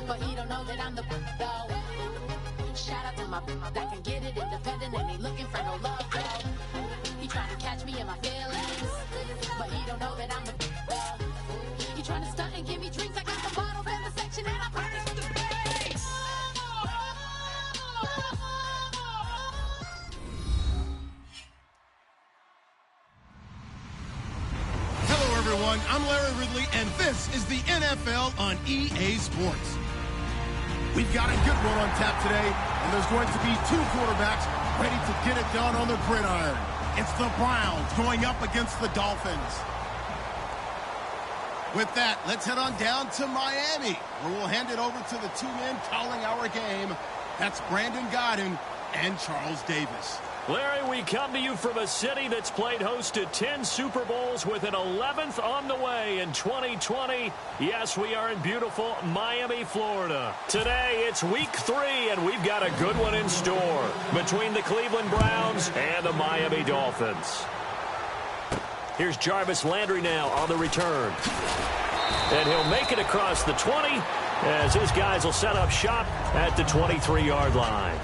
but he don't know that I'm the though. Shout out to my that can get it independent and ain't looking for no love though. He trying to catch me in my feelings, but he don't know that I'm the though. He trying to stunt and give me drinks. I got the bottles in the section and I purchased the bags. Hello everyone, I'm Larry Ridley and this is the NFL on EA Sports. We've got a good one on tap today, and there's going to be two quarterbacks ready to get it done on the gridiron. It's the Browns going up against the Dolphins. With that, let's head on down to Miami, where we'll hand it over to the two men calling our game. That's Brandon Godden and Charles Davis. Larry, we come to you from a city that's played host to 10 Super Bowls with an 11th on the way in 2020. Yes, we are in beautiful Miami, Florida. Today, it's week 3, and we've got a good one in store between the Cleveland Browns and the Miami Dolphins. Here's Jarvis Landry now on the return. And he'll make it across the 20 as his guys will set up shop at the 23-yard line.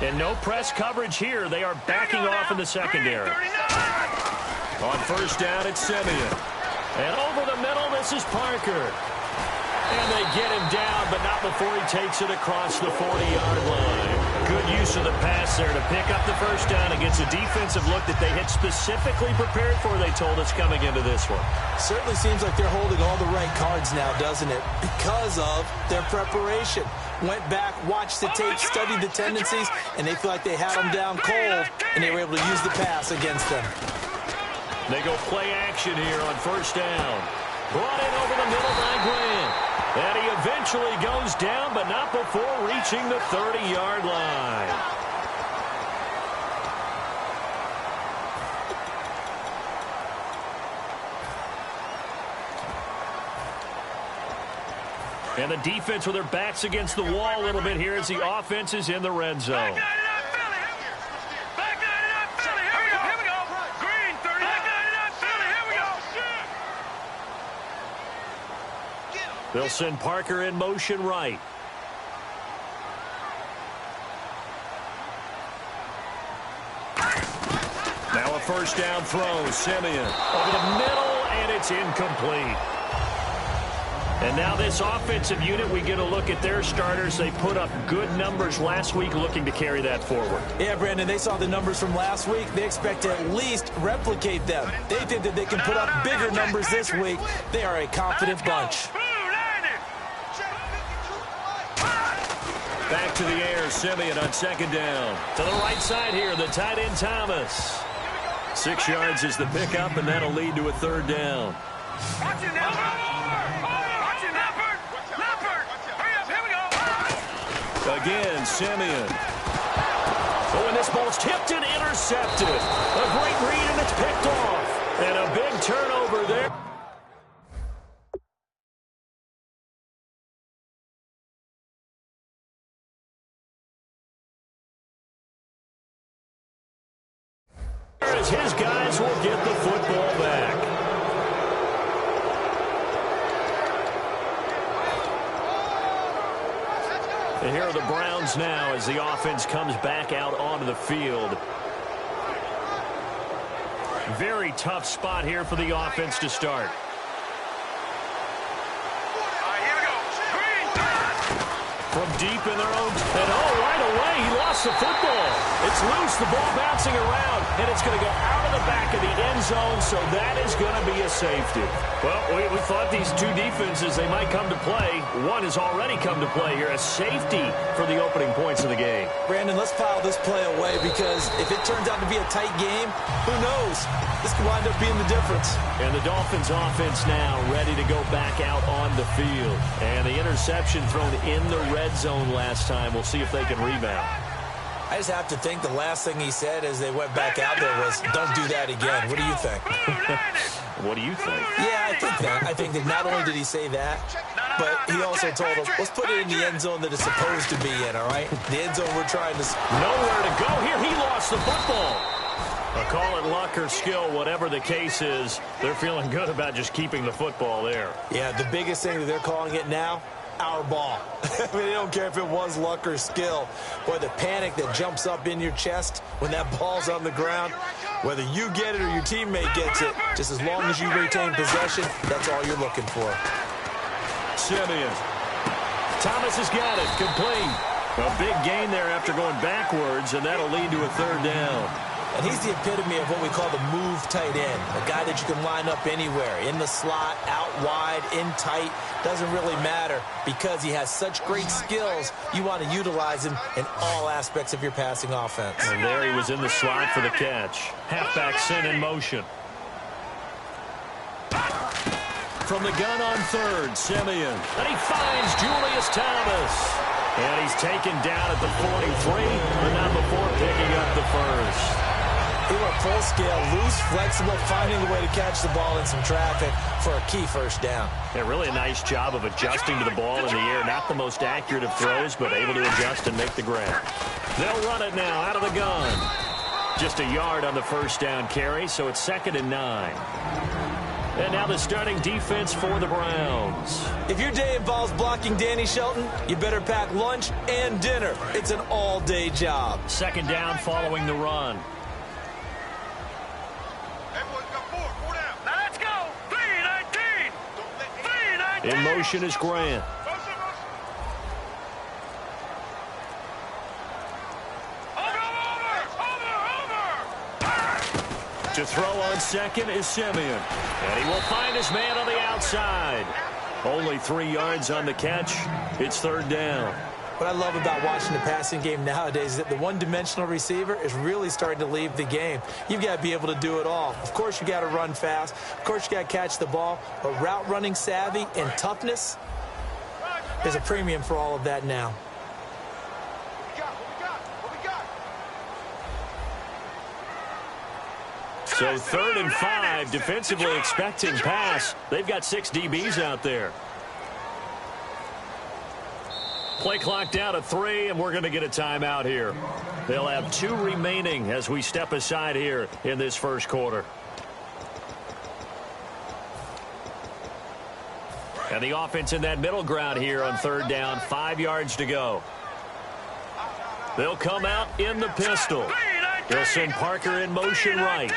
And no press coverage here. They are backing off in the secondary. On first down, it's Simeon. And over the middle, this is Parker. And they get him down, but not before he takes it across the 40-yard line. Good use of the pass there to pick up the first down against a defensive look that they had specifically prepared for, they told us, coming into this one. Certainly seems like they're holding all the right cards now, doesn't it? Because of their preparation. Went back, watched the tape, studied the tendencies, and they feel like they had them down cold, and they were able to use the pass against them. They go play action here on first down. Brought in over the middle by Grant. And he eventually goes down, but not before reaching the 30-yard line. And the defense with their backs against the wall a little bit here as the offense is in the red zone. They'll send Parker in motion right. Now a first down throw. Simeon over the middle, and it's incomplete. And now this offensive unit, we get a look at their starters. They put up good numbers last week, looking to carry that forward. Yeah, Brandon, they saw the numbers from last week. They expect to at least replicate them. They think that they can put up bigger numbers this week. They are a confident bunch. Back to the air, Simeon on second down. To the right side here, the tight end Thomas. 6 yards is the pickup, and that'll lead to a third down. Again, Simeon. Oh, and this ball's tipped and intercepted. A great read, and it's picked off. And a big turnover there. As his guys will get the football back. And here are the Browns now as the offense comes back out onto the field. Very tough spot here for the offense to start. From deep in their own, and right away he lost the football. It's loose, the ball bouncing around, and it's going to go out of the back of the end zone, so that is going to be a safety. Well, we thought these two defenses, they might come to play. One has already come to play here, a safety for the opening points of the game. Brandon, let's file this play away because if it turns out to be a tight game, who knows? This could wind up being the difference. And the Dolphins offense now ready to go back out on the field. And the interception thrown in the red zone last time. We'll see if they can rebound. I just have to think the last thing he said as they went back out there was, don't do that again. What do you think? What do you think? Yeah, I think that. I think that not only did he say that, but he also told them, let's put it in the end zone that it's supposed to be in, all right? The end zone we're trying to... Nowhere to go here. He lost the football. I'll call it luck or skill, whatever the case is. They're feeling good about just keeping the football there. Yeah, the biggest thing that they're calling it now, our ball. I mean, they don't care if it was luck or skill. Boy, the panic that jumps up in your chest when that ball's on the ground, whether you get it or your teammate gets it, just as long as you retain possession, that's all you're looking for. Simeon. Thomas has got it. Complete. A big gain there after going backwards, and that'll lead to a third down. And he's the epitome of what we call the move tight end, a guy that you can line up anywhere, in the slot, out wide, in tight, doesn't really matter because he has such great skills. You want to utilize him in all aspects of your passing offense. And there he was in the slot for the catch. Halfback sent in motion. From the gun on third, Simeon. And he finds Julius Thomas. And he's taken down at the 43, but not before picking up the first. He went full scale, loose, flexible, finding the way to catch the ball in some traffic for a key first down. Yeah, really a nice job of adjusting to the ball in the air. Not the most accurate of throws, but able to adjust and make the grab. They'll run it now out of the gun. Just a yard on the first down carry, so it's 2nd and 9. And now the starting defense for the Browns. If your day involves blocking Danny Shelton, you better pack lunch and dinner. It's an all-day job. 2nd down following the run. In motion is Grant. To throw on second is Simeon. And he will find his man on the outside. Only 3 yards on the catch. It's 3rd down. What I love about watching the passing game nowadays is that the one-dimensional receiver is really starting to leave the game. You've got to be able to do it all. Of course, you got to run fast. Of course, you got to catch the ball. But route running savvy and toughness, there's a premium for all of that now. So 3rd and 5, defensively expecting pass. They've got 6 DBs out there. Play clock down to 3, and we're going to get a timeout here. They'll have 2 remaining as we step aside here in this first quarter. And the offense in that middle ground here on 3rd down, 5 yards to go. They'll come out in the pistol. They'll send Parker in motion right.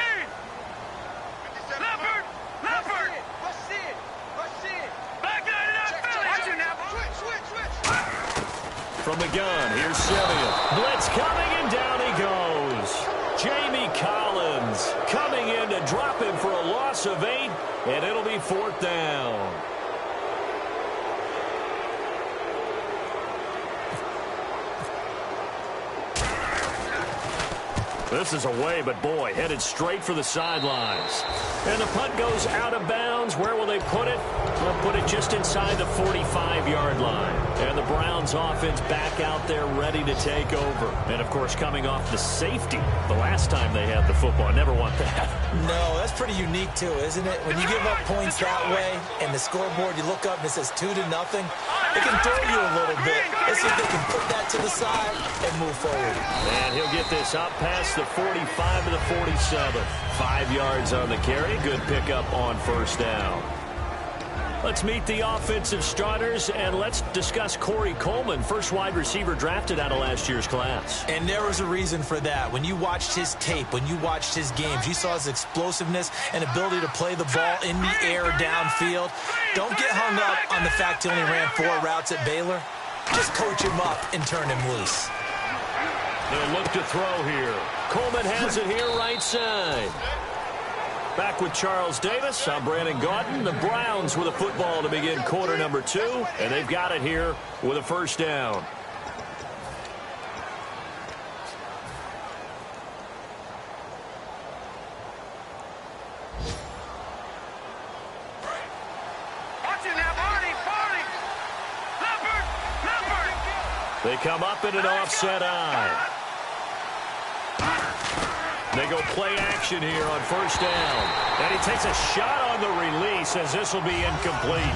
From the gun, here's Simeon. Blitz coming, and down he goes. Jamie Collins coming in to drop him for a loss of 8, and it'll be 4th down. This is away, but boy, headed straight for the sidelines. And the punt goes out of bounds. Where will they put it? They'll put it just inside the 45-yard line. And the Browns offense back out there ready to take over. And, of course, coming off the safety the last time they had the football. I never want that. No, that's pretty unique, too, isn't it? When you give up points that way and the scoreboard, you look up and it says 2-0, it can throw you a little bit. Let's see if they can put that to the side and move forward. And he'll get this up past the 45 to the 47. 5 yards on the carry. Good pickup on first down. Let's meet the offensive starters, and let's discuss Corey Coleman, first wide receiver drafted out of last year's class. And there was a reason for that. When you watched his tape, when you watched his games, you saw his explosiveness and ability to play the ball in the air downfield. Don't get hung up on the fact he only ran 4 routes at Baylor. Just coach him up and turn him loose. They'll look to throw here. Coleman has it here right side. Back with Charles Davis. I'm Brandon Gaudin. The Browns with a football to begin quarter number 2, and they've got it here with a first down. They come up in an offset eye. They go play action here on first down. And he takes a shot on the release as this will be incomplete.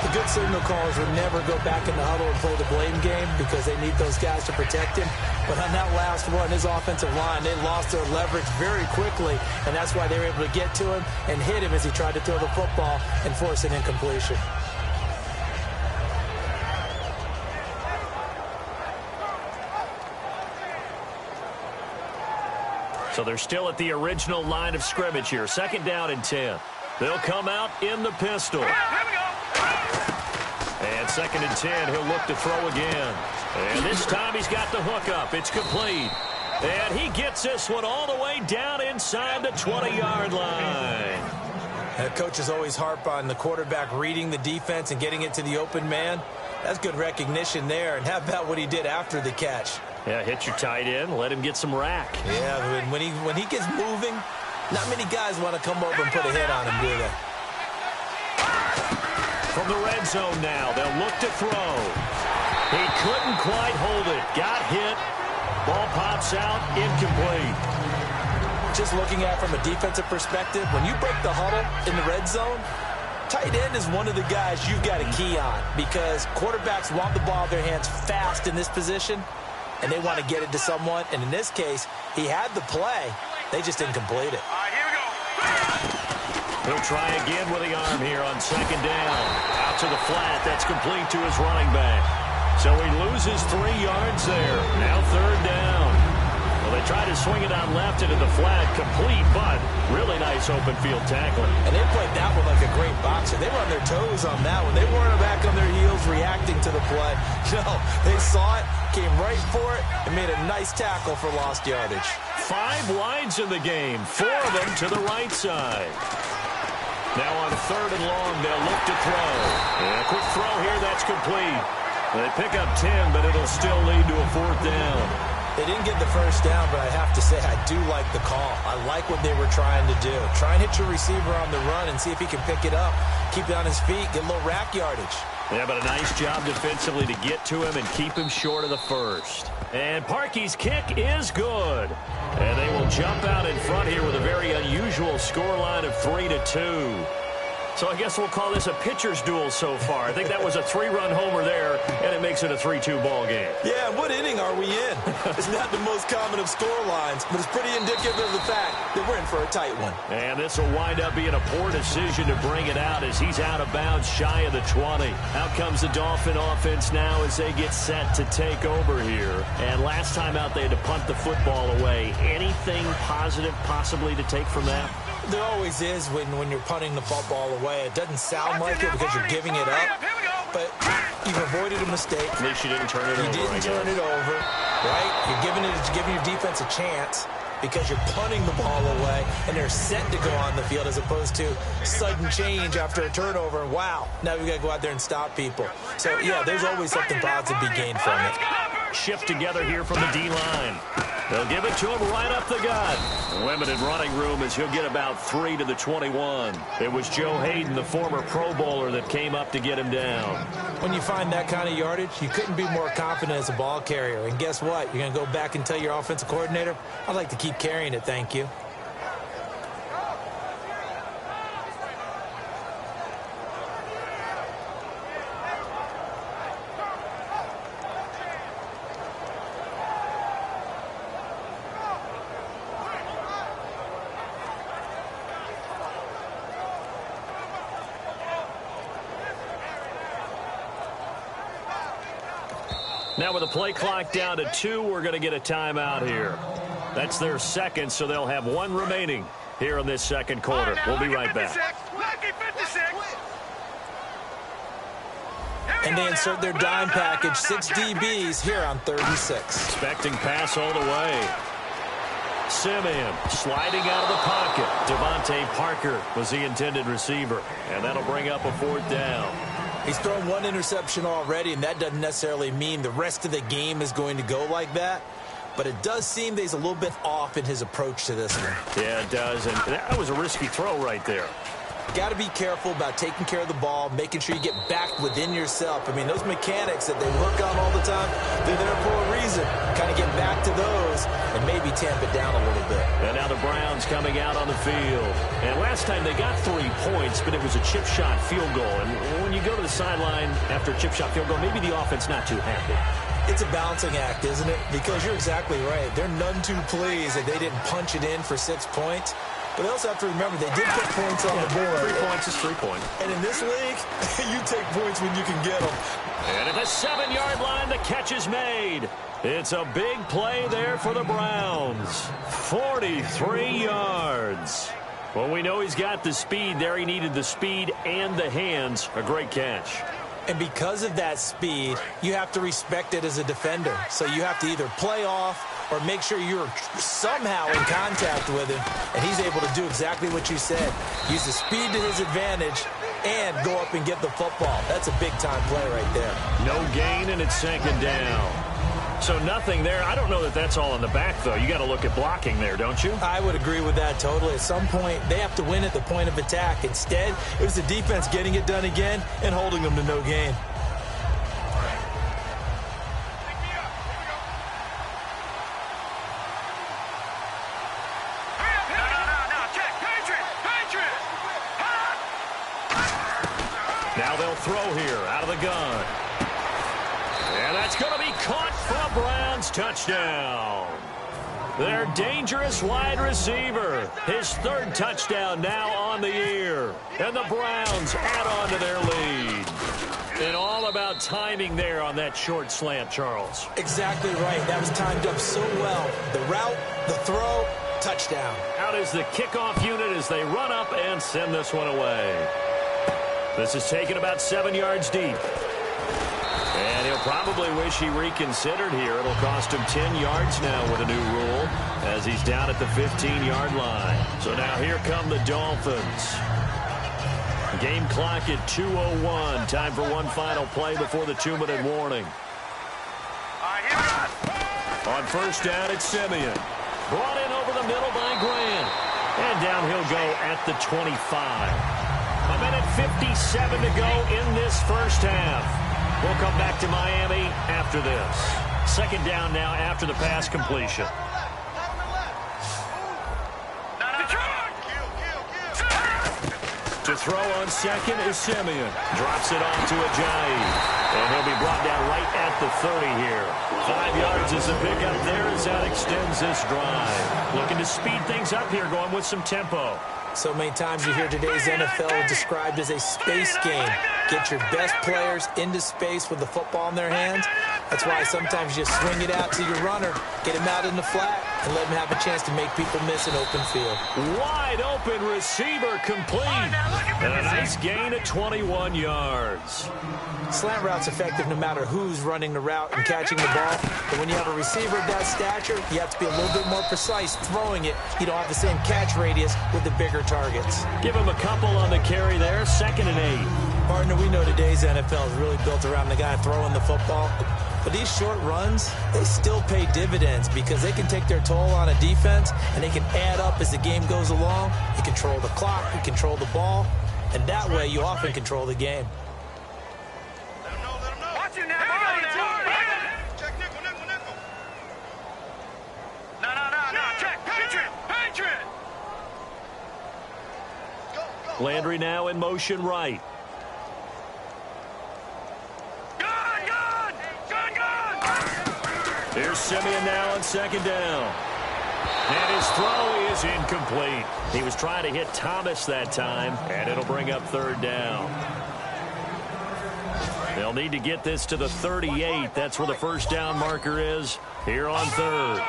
The good signal callers would never go back in the huddle and play the blame game because they need those guys to protect him. But on that last one, his offensive line, they lost their leverage very quickly, and that's why they were able to get to him and hit him as he tried to throw the football and force an incompletion. So they're still at the original line of scrimmage here. 2nd down and 10. They'll come out in the pistol. And 2nd and 10, he'll look to throw again. And this time he's got the hook up. It's complete. And he gets this one all the way down inside the 20-yard line. Coaches always harp on the quarterback reading the defense and getting it to the open man. That's good recognition there. And how about what he did after the catch? Yeah, hit your tight end, let him get some rack. Yeah, when he gets moving, not many guys want to come over and put a hit on him, do they? From the red zone now, they'll look to throw. He couldn't quite hold it. Got hit. Ball pops out, incomplete. Just looking at it from a defensive perspective, when you break the huddle in the red zone, tight end is one of the guys you've got to key on because quarterbacks want the ball in their hands fast in this position, and they want to get it to someone. And in this case, he had the play. They just didn't complete it. All right, here we go. He'll try again with the arm here on 2nd down. Out to the flat. That's complete to his running back. So he loses 3 yards there. Now 3rd down. Well, they try to swing it out left into the flat. Complete, but really nice open field tackling. And they played that one like a great boxer. They were on their toes on that one. They weren't back on their heels reacting to the play. No, they saw it, came right for it, and made a nice tackle for lost yardage. 5 wides in the game. 4 of them to the right side. Now on 3rd and long, they'll look to throw. And a quick throw here, that's complete. They pick up 10, but it'll still lead to a 4th down. They didn't get the first down, but I have to say I do like the call. I like what they were trying to do. Try and hit your receiver on the run and see if he can pick it up. Keep it on his feet, get a little rack yardage. Yeah, but a nice job defensively to get to him and keep him short of the first. And Parkey's kick is good. And they will jump out in front here with a very unusual scoreline of 3-2. So I guess we'll call this a pitcher's duel so far. I think that was a 3-run homer there, and it makes it a 3-2 ball game. Yeah, what inning are we in? It's not the most common of score lines, but it's pretty indicative of the fact that we're in for a tight one. And this will wind up being a poor decision to bring it out as he's out of bounds shy of the 20. Out comes the Dolphin offense now as they get set to take over here. And last time out, they had to punt the football away. Anything positive possibly to take from that? There always is when you're punting the football away. It doesn't sound like it because you're giving it up, but you've avoided a mistake. At least you didn't turn it over. You didn't turn it over, right? You're giving your defense a chance because you're punting the ball away, and they're set to go on the field as opposed to sudden change after a turnover. And wow, now we've got to go out there and stop people. So, yeah, there's always something positive to be gained from it. Shift together here from the D-line. They'll give it to him right up the gut. Limited running room as he'll get about 3 to the 21. It was Joe Hayden, the former Pro Bowler, that came up to get him down. When you find that kind of yardage, you couldn't be more confident as a ball carrier. And guess what? You're going to go back and tell your offensive coordinator, I'd like to keep carrying it, thank you. Now with the play clock down to 2, we're going to get a timeout here. That's their second, so they'll have 1 remaining here in this second quarter. We'll be right back. And they insert their dime package, 6 DBs here on 3rd and 6. Expecting pass all the way. Simeon sliding out of the pocket. Devontae Parker was the intended receiver. And that'll bring up a 4th down. He's thrown 1 interception already, and that doesn't necessarily mean the rest of the game is going to go like that. But it does seem that he's a little bit off in his approach to this one. Yeah, it does. And that was a risky throw right there. Got to be careful about taking care of the ball, making sure you get back within yourself. I mean, those mechanics that they work on all the time, they're there for a reason. Kind of get back to those and maybe maybe tamp it down a little bit. And now the Browns coming out on the field. And last time they got 3 points, but it was a chip shot field goal. And when you go to the sideline after a chip shot field goal, maybe the offense not too happy. It's a balancing act, isn't it? Because you're exactly right. They're none too pleased that they didn't punch it in for 6 points. But they also have to remember they did put points on the board. 3 points is 3 points. And in this league, you take points when you can get them. And at the 7-yard line, the catch is made. It's a big play there for the Browns. 43 yards. Well, we know he's got the speed there. He needed the speed and the hands. A great catch. And because of that speed, you have to respect it as a defender. So you have to either play off or make sure you're somehow in contact with him. And he's able to do exactly what you said. Use the speed to his advantage and go up and get the football. That's a big-time play right there. No gain, and it's 2nd down. So nothing there. I don't know that that's all in the back, though. You got to look at blocking there, don't you? I would agree with that totally. At some point, they have to win at the point of attack. Instead, it was the defense getting it done again and holding them to no gain. Now they'll throw here out of the gun. And that's going to be caught for a Browns touchdown. Their dangerous wide receiver. His 3rd touchdown now on the year. And the Browns add on to their lead. And all about timing there on that short slant, Charles. Exactly right. That was timed up so well. The route, the throw, touchdown. Out is the kickoff unit as they run up and send this one away. This is taken about 7 yards deep. And he'll probably wish he reconsidered here. It'll cost him 10 yards now with a new rule as he's down at the 15-yard line. So now here come the Dolphins. Game clock at 2:01. Time for one final play before the 2-minute warning. On 1st down, it's Simeon. Brought in over the middle by Grant. And down he'll go at the 25. 1:57 to go in this first half. We'll come back to Miami after this. 2nd down now after the pass completion. To throw on 2nd is Simeon. Drops it off to Ajayi. And he'll be brought down right at the 30 here. 5 yards is a pickup there as that extends this drive. Looking to speed things up here, going with some tempo. So many times you hear today's NFL described as a space game. Get your best players into space with the football in their hands. That's why sometimes you swing it out to your runner, get him out in the flat, and let him have a chance to make people miss an open field. Wide open receiver complete. And a nice gain of 21 yards. Slant route's effective no matter who's running the route and catching the ball. But when you have a receiver of that stature, you have to be a little bit more precise throwing it. You don't have the same catch radius with the bigger targets. Give him a couple on the carry there. 2nd and 8. Partner, we know today's NFL is really built around the guy throwing the football. But these short runs, they still pay dividends because they can take their toll on a defense and they can add up as the game goes along. You control the clock, you control the ball, and that way you often control the game. Landry now in motion right. Here's Simeon now on 2nd down. And his throw is incomplete. He was trying to hit Thomas that time, and it'll bring up 3rd down. They'll need to get this to the 38. That's where the 1st down marker is here on 3rd.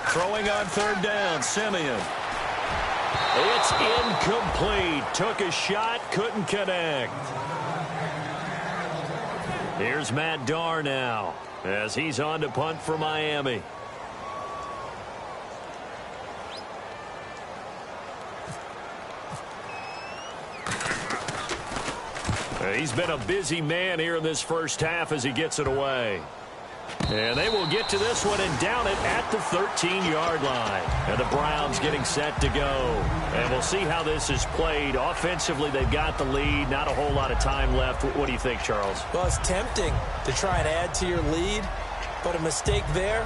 Throwing on 3rd down, Simeon. It's incomplete. Took a shot, couldn't connect. Here's Matt Darr now as he's on to punt for Miami. He's been a busy man here in this first half as he gets it away. And they will get to this one and down it at the 13-yard line. And the Browns getting set to go. And we'll see how this is played. Offensively, they've got the lead. Not a whole lot of time left. What do you think, Charles? Well, it's tempting to try and add to your lead, but a mistake there,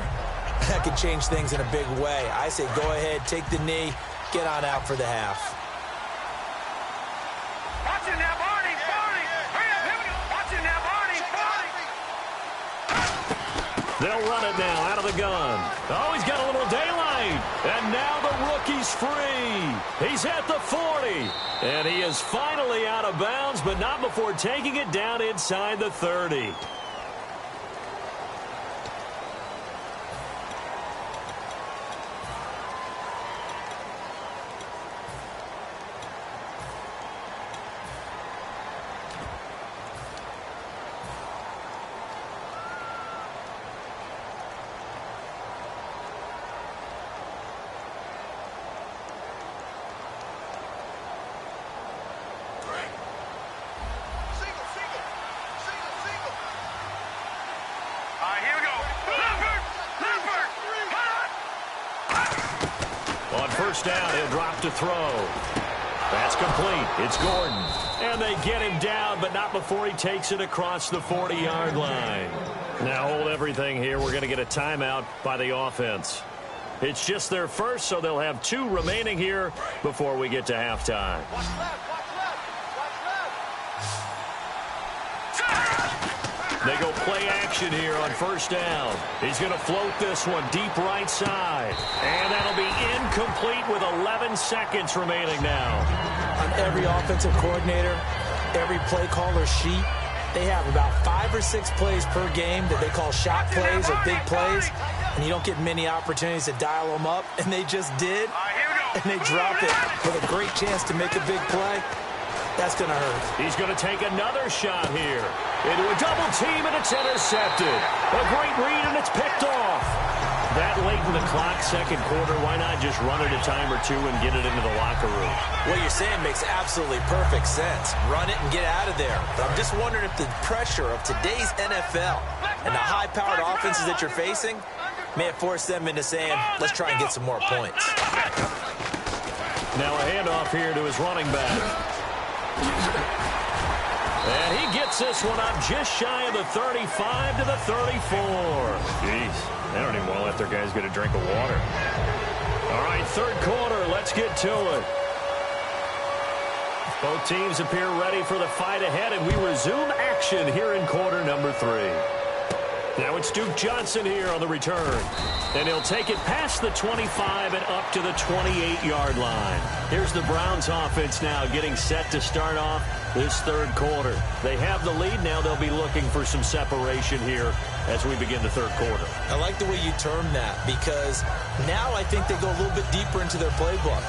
that could change things in a big way. I say go ahead, take the knee, get on out for the half. Watching that, Barney! Barney! Hurry up, here we go! Watching that, Barney! Barney! They'll run it now out of the gun. Oh, he's got a little daylight. And now the rookie's free. He's at the 40. And he is finally out of bounds, but not before taking it down inside the 30. First down, he'll drop to throw. That's complete. It's Gordon. And they get him down, but not before he takes it across the 40-yard line. Now hold everything here. We're going to get a timeout by the offense. It's just their first, so they'll have 2 remaining here before we get to halftime. Watch left, watch left, watch left. They go play action here on first down. He's going to float this one deep right side. And that'll be incomplete with 11 seconds remaining now. On every offensive coordinator, every play caller sheet, they have about 5 or 6 plays per game that they call shot plays or big plays. And you don't get many opportunities to dial them up. And they just did. And they drop it with a great chance to make a big play. That's going to hurt. He's going to take another shot here. Into a double team, and it's intercepted. A great read, and it's picked off. That late in the clock, second quarter, why not just run it a time or 2 and get it into the locker room? What you're saying makes absolutely perfect sense. Run it and get out of there. But I'm just wondering if the pressure of today's NFL and the high-powered offenses that you're facing may have forced them into saying, let's try and get some more points. Now a handoff here to his running back. And he gets this one up just shy of the 35 to the 34. Jeez, they don't even want to let their guys get a drink of water. All right, third quarter, let's get to it. Both teams appear ready for the fight ahead, and we resume action here in quarter number 3. Now it's Duke Johnson here on the return. And he'll take it past the 25 and up to the 28-yard line. Here's the Browns offense now getting set to start off this third quarter. They have the lead now. They'll be looking for some separation here as we begin the third quarter. I like the way you term that because now I think they go a little bit deeper into their playbook.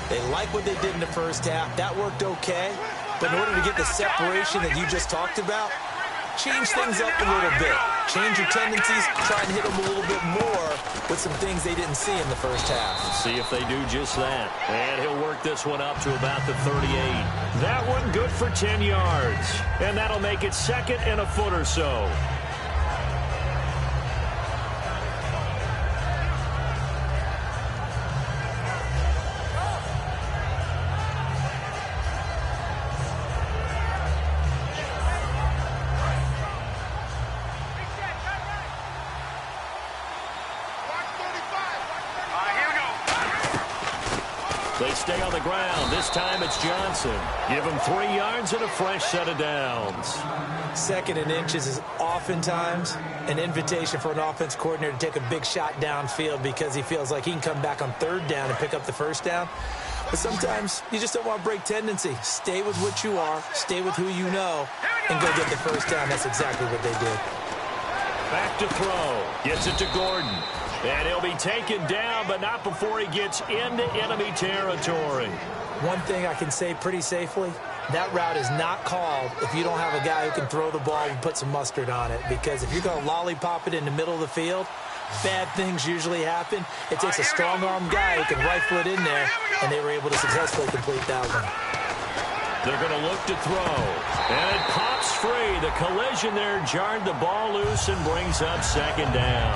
They like what they did in the first half. That worked okay. But in order to get the separation that you just talked about, change things up a little bit. Change your tendencies, try and hit them a little bit more with some things they didn't see in the first half. See if they do just that. And he'll work this one up to about the 38. That one good for 10 yards. And that'll make it second and a foot or so. They stay on the ground. This time it's Johnson. Give him 3 yards and a fresh set of downs. Second and inches is oftentimes an invitation for an offense coordinator to take a big shot downfield because he feels like he can come back on third down and pick up the first down. But sometimes you just don't want to break tendency. Stay with what you are, stay with who you know, and go get the first down. That's exactly what they did. Back to throw. Gets it to Gordon. And he'll be taken down, but not before he gets into enemy territory. One thing I can say pretty safely, that route is not called if you don't have a guy who can throw the ball and put some mustard on it. Because if you're going to lollipop it in the middle of the field, bad things usually happen. It takes a strong-arm guy who can rifle it in there, and they were able to successfully complete that one. They're going to look to throw. And it pops free. The collision there jarred the ball loose and brings up second down.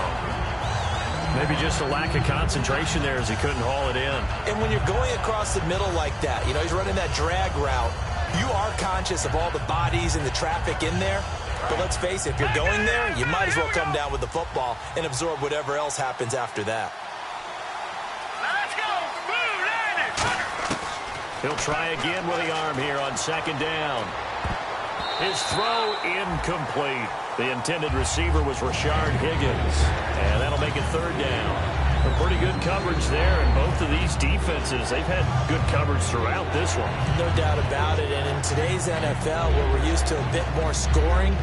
Maybe just a lack of concentration there as he couldn't haul it in. And when you're going across the middle like that, you know, he's running that drag route, you are conscious of all the bodies and the traffic in there. But let's face it, if you're going there, you might as well come down with the football and absorb whatever else happens after that. Let's go. He'll try again with the arm here on second down. His throw incomplete. The intended receiver was Rashard Higgins. And that'll make it third down. A pretty good coverage there, and both of these defenses, they've had good coverage throughout this one. No doubt about it, and in today's NFL, where we're used to a bit more scoring,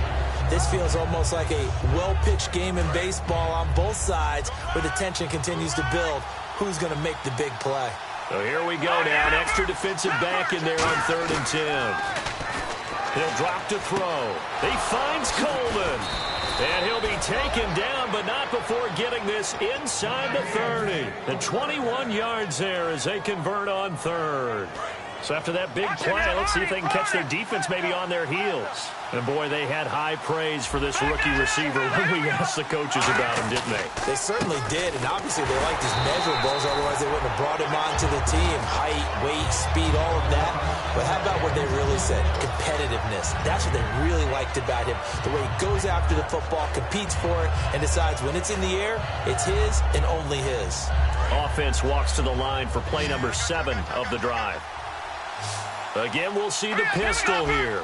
this feels almost like a well-pitched game in baseball on both sides, where the tension continues to build. Who's going to make the big play? So here we go now. An extra defensive back in there on 3rd and 10. He'll drop to throw. He finds Coleman. And he'll be taken down, but not before getting this inside the 30. And 21 yards there as they convert on 3rd. So after that big play, let's see if they can catch their defense maybe on their heels. And boy, they had high praise for this rookie receiver when we asked the coaches about him, didn't they? They certainly did, and obviously they liked his measurables, otherwise they wouldn't have brought him onto the team. Height, weight, speed, all of that. But how about what they really said? Competitiveness. That's what they really liked about him. The way he goes after the football, competes for it, and decides when it's in the air, it's his and only his. Offense walks to the line for play number 7 of the drive. Again, we'll see the pistol here.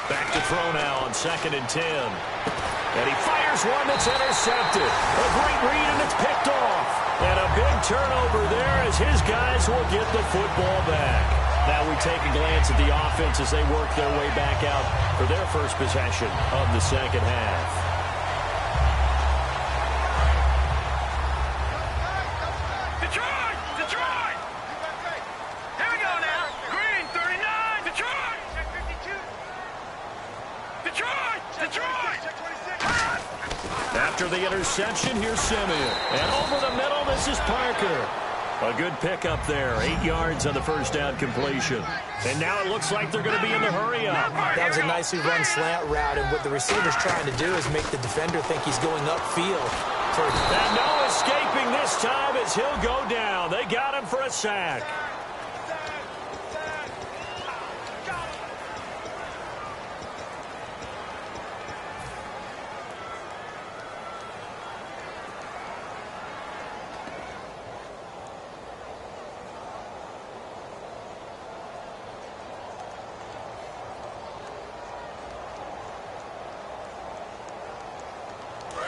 Back to throw now on 2nd and 10. And he fires one that's intercepted. A great read, and it's picked off. And a big turnover there as his guys will get the football back. Now we take a glance at the offense as they work their way back out for their first possession of the second half. After the interception, here's Simeon. And over the middle, this is Parker. A good pickup there. 8 yards on the first down completion. And now it looks like they're going to be in the hurry-up. That was a nicely run slant route, and what the receiver's trying to do is make the defender think he's going upfield. And no escaping this time as he'll go down. They got him for a sack.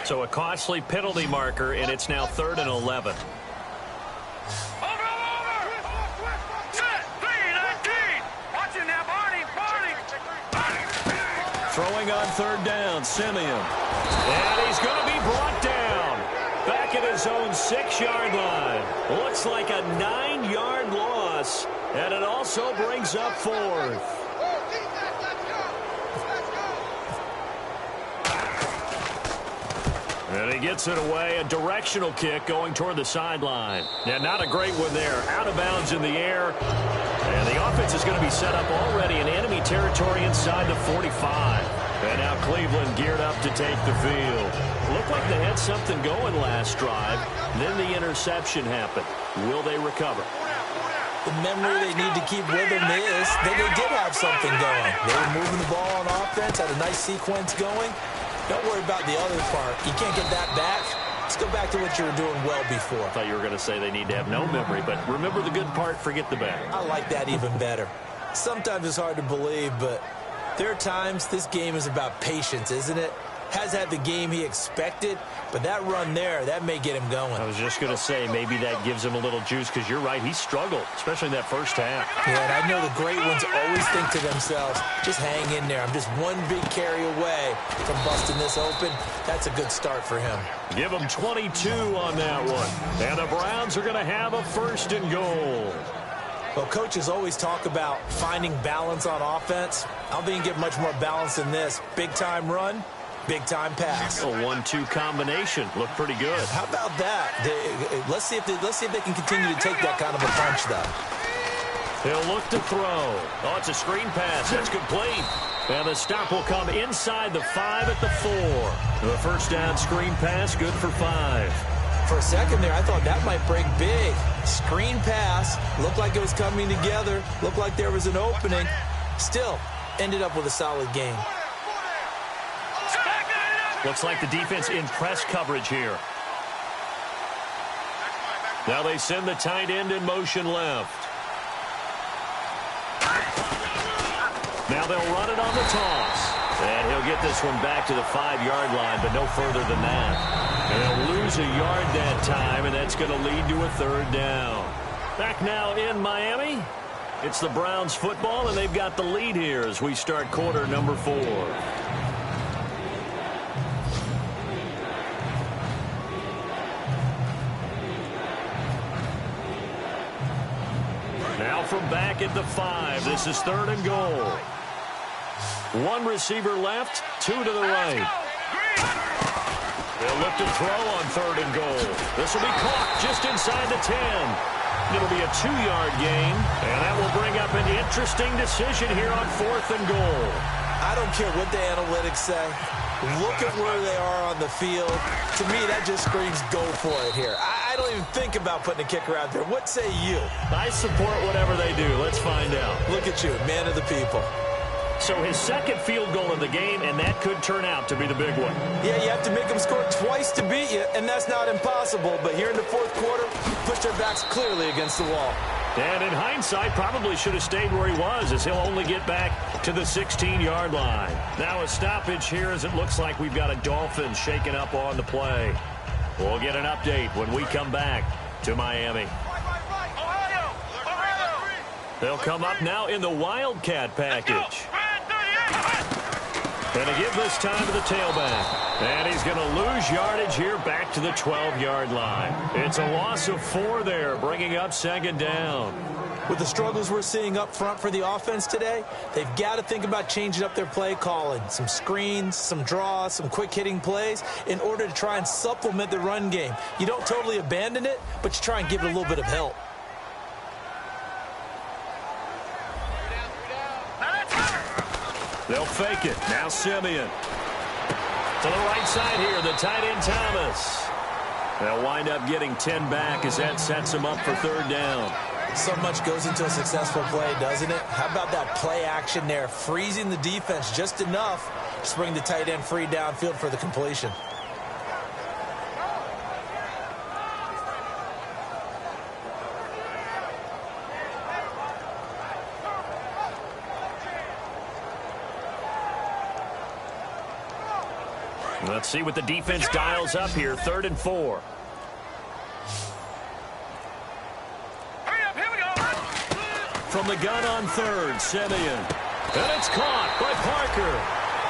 So a costly penalty marker, and it's now 3rd and 11. Throwing on 3rd down, Simeon. And he's going to be brought down. Back at his own 6-yard line. Looks like a 9-yard loss. And it also brings up 4th. And he gets it away, a directional kick going toward the sideline. Yeah, not a great one there. Out of bounds in the air. And the offense is going to be set up already in enemy territory inside the 45. And now Cleveland geared up to take the field. Looked like they had something going last drive. Then the interception happened. Will they recover? The memory they need to keep with them is that they did have something going. They were moving the ball on offense, had a nice sequence going. Don't worry about the other part. You can't get that back. Let's go back to what you were doing well before. I thought you were going to say they need to have no memory, but remember the good part, forget the bad. I like that even better. Sometimes it's hard to believe, but there are times this game is about patience, isn't it? Has had the game he expected, but that run there, that may get him going. I was just going to say, maybe that gives him a little juice, because you're right, he struggled, especially in that first half. Yeah, and I know the great ones always think to themselves, just hang in there. I'm just one big carry away from busting this open. That's a good start for him. Give him 22 on that one. And the Browns are going to have a 1st and goal. Well, coaches always talk about finding balance on offense. I don't think you can get much more balance than this. Big-time run, Big-time pass. A 1-2 combination. Looked pretty good. How about that? Let's see if they can continue to take that kind of a punch, though. He'll look to throw. Oh, it's a screen pass. That's complete. And the stop will come inside the 5 at the 4. The first down screen pass, good for 5. For a second there, I thought that might break big. Screen pass. Looked like it was coming together. Looked like there was an opening. Still, ended up with a solid game. Looks like the defense in press coverage here. Now they send the tight end in motion left. Now they'll run it on the toss. And he'll get this one back to the 5-yard line, but no further than that. And they'll lose a yard that time, and that's going to lead to a 3rd down. Back now in Miami. It's the Browns football, and they've got the lead here as we start quarter number 4. Now from back at the 5, this is 3rd and goal. 1 receiver left, 2 to the right. They'll look to throw on 3rd and goal. This will be caught just inside the 10. It'll be a 2-yard gain, and that will bring up an interesting decision here on 4th and goal. I don't care what the analytics say. Look at where they are on the field. To me, that just screams go for it here. I don't even think about putting a kicker out there. What say you? I support whatever they do. Let's find out. Look at you, man of the people. So his 2nd field goal of the game, and that could turn out to be the big one. Yeah, you have to make them score twice to beat you, and that's not impossible. But here in the 4th quarter, push their backs clearly against the wall. And in hindsight, probably should have stayed where he was, as he'll only get back to the 16-yard line. Now a stoppage here, as it looks like we've got a Dolphins shaking up on the play. We'll get an update when we come back to Miami. They'll come up now in the Wildcat package. And to give this time to the tailback. And he's going to lose yardage here back to the 12-yard line. It's a loss of 4 there, bringing up 2nd down. With the struggles we're seeing up front for the offense today, they've got to think about changing up their play calling. Some screens, some draws, some quick-hitting plays in order to try and supplement the run game. You don't totally abandon it, but you try and give it a little bit of help. They'll fake it. Now Simeon. To the right side here, the tight end Thomas. They'll wind up getting 10 back as that sets them up for 3rd down. So much goes into a successful play, doesn't it? How about that play action there, freezing the defense just enough to bring the tight end free downfield for the completion. Let's see what the defense dials up here. 3rd and 4. From the gun on 3rd, Simeon. And it's caught by Parker.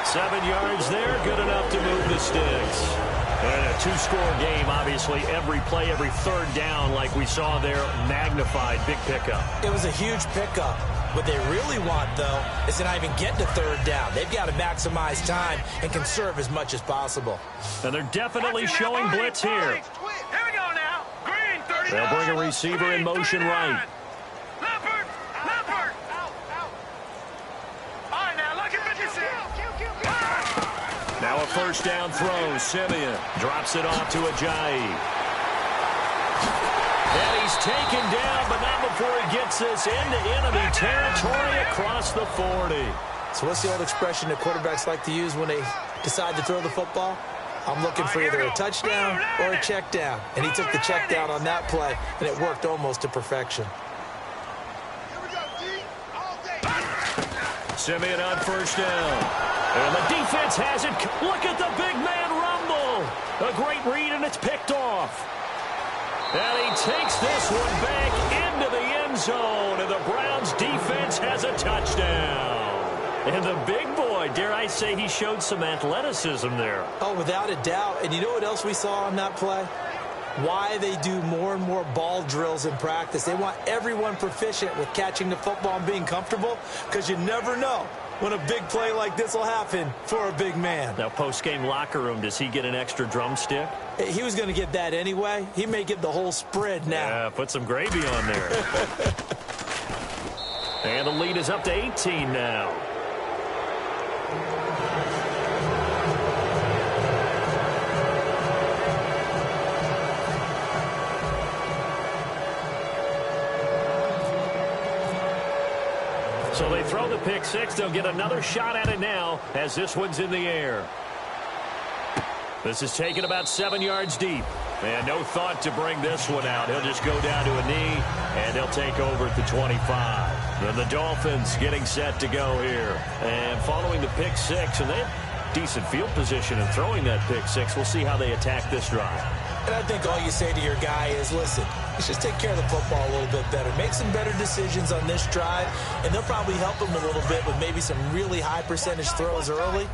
7 yards there, good enough to move the sticks. And a 2-score game, obviously. Every play, every 3rd down, like we saw there, magnified. Big pickup. It was a huge pickup. What they really want, though, is to not even get to 3rd down. They've got to maximize time and conserve as much as possible. And they're definitely showing blitz here. Here we go now. Green, 39. They'll bring a receiver in motion right. Leopard. All right, now look at 56. Now a 1st down throw. Simeon drops it off to Ajayi. And he's taken down, but not before he gets this into enemy territory across the 40. So what's the old expression that quarterbacks like to use when they decide to throw the football? I'm looking for either a touchdown or a check down. And he took the check down on that play, and it worked almost to perfection. Simeon on 1st down. And the defense has it. Look at the big man rumble. A great read, and it's picked off. And he takes this one back into the end zone, and the Browns defense has a touchdown. And the big boy, dare I say, he showed some athleticism there. Oh, without a doubt. And you know what else we saw on that play? Why they do more and more ball drills in practice. They want everyone proficient with catching the football and being comfortable, because you never know when a big play like this will happen for a big man. Now, post-game locker room, does he get an extra drumstick? He was going to get that anyway. He may get the whole spread now. Yeah, put some gravy on there. And the lead is up to 18 now. So they throw the pick six. They'll get another shot at it now as this one's in the air. This is taken about 7 yards deep. And no thought to bring this one out. He'll just go down to a knee, and they'll take over at the 25. Then the Dolphins getting set to go here. And following the pick six, and they have decent field position in throwing that pick six. We'll see how they attack this drive. And I think all you say to your guy is, listen, let's just take care of the football a little bit better. Make some better decisions on this drive, and they'll probably help him a little bit with maybe some really high percentage throws early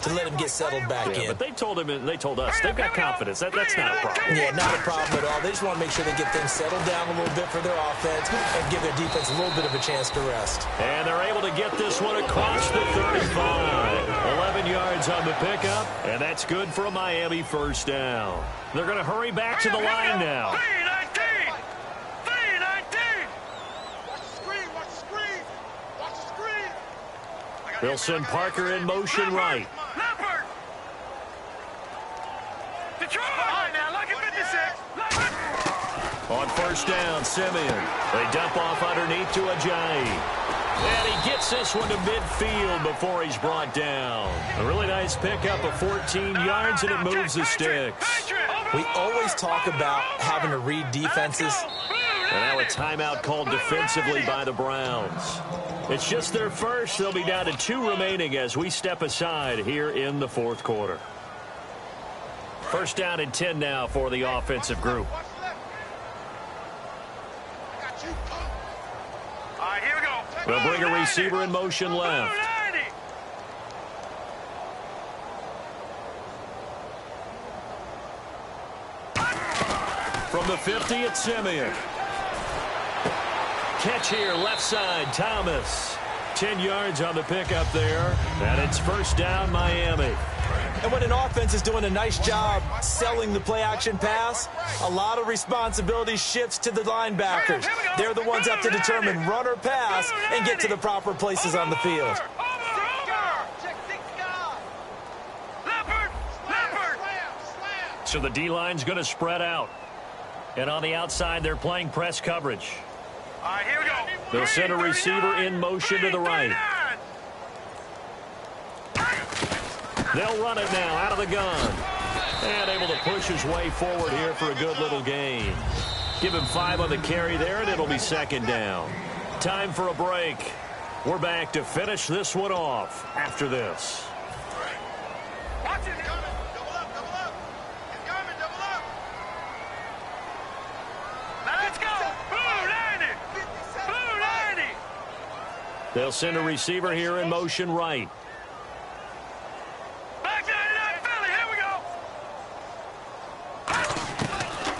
to let him get settled back in. But they told him, and they told us, they've got confidence. That's not a problem. Yeah, not a problem at all. They just want to make sure they get things settled down a little bit for their offense and give their defense a little bit of a chance to rest. And they're able to get this one across the 35. 11 yards on the pickup, and that's good for a Miami first down. They're going to hurry back to the line now. 3-19! 3-19! Watch the screen, watch the screen. Watch the screen. They'll send Parker in motion right. Leopard! Detroit! All right, now, look at 56. Leopard! On first down, Simeon. They dump off underneath to Ajayi. And he gets this one to midfield before he's brought down. A really nice pickup of 14 yards, and it moves the sticks. We always talk about having to read defenses. And now a timeout called defensively by the Browns. It's just their first. They'll be down to 2 remaining as we step aside here in the fourth quarter. First down and 10 now for the offensive group. All right, here we go. They'll bring a receiver in motion left. From the 50, it's Simeon. Catch here, left side, Thomas. 10 yards on the pickup there. And it's first down, Miami. And when an offense is doing a nice job selling the play-action pass, a lot of responsibility shifts to the linebackers. They're the ones that have to determine run or pass and get to the proper places on the field. So the D-line's going to spread out. And on the outside, they're playing press coverage. All right, here we go. They'll send a receiver in motion to the right. They'll run it now out of the gun. And able to push his way forward here for a good little gain. Give him 5 on the carry there, and it'll be second down. Time for a break. We're back to finish this one off after this. Watch it. Double up, double up. He's coming, double up. Now let's go. Blue 90. Blue 90. They'll send a receiver here in motion right. Back 99 Philly. Here we go.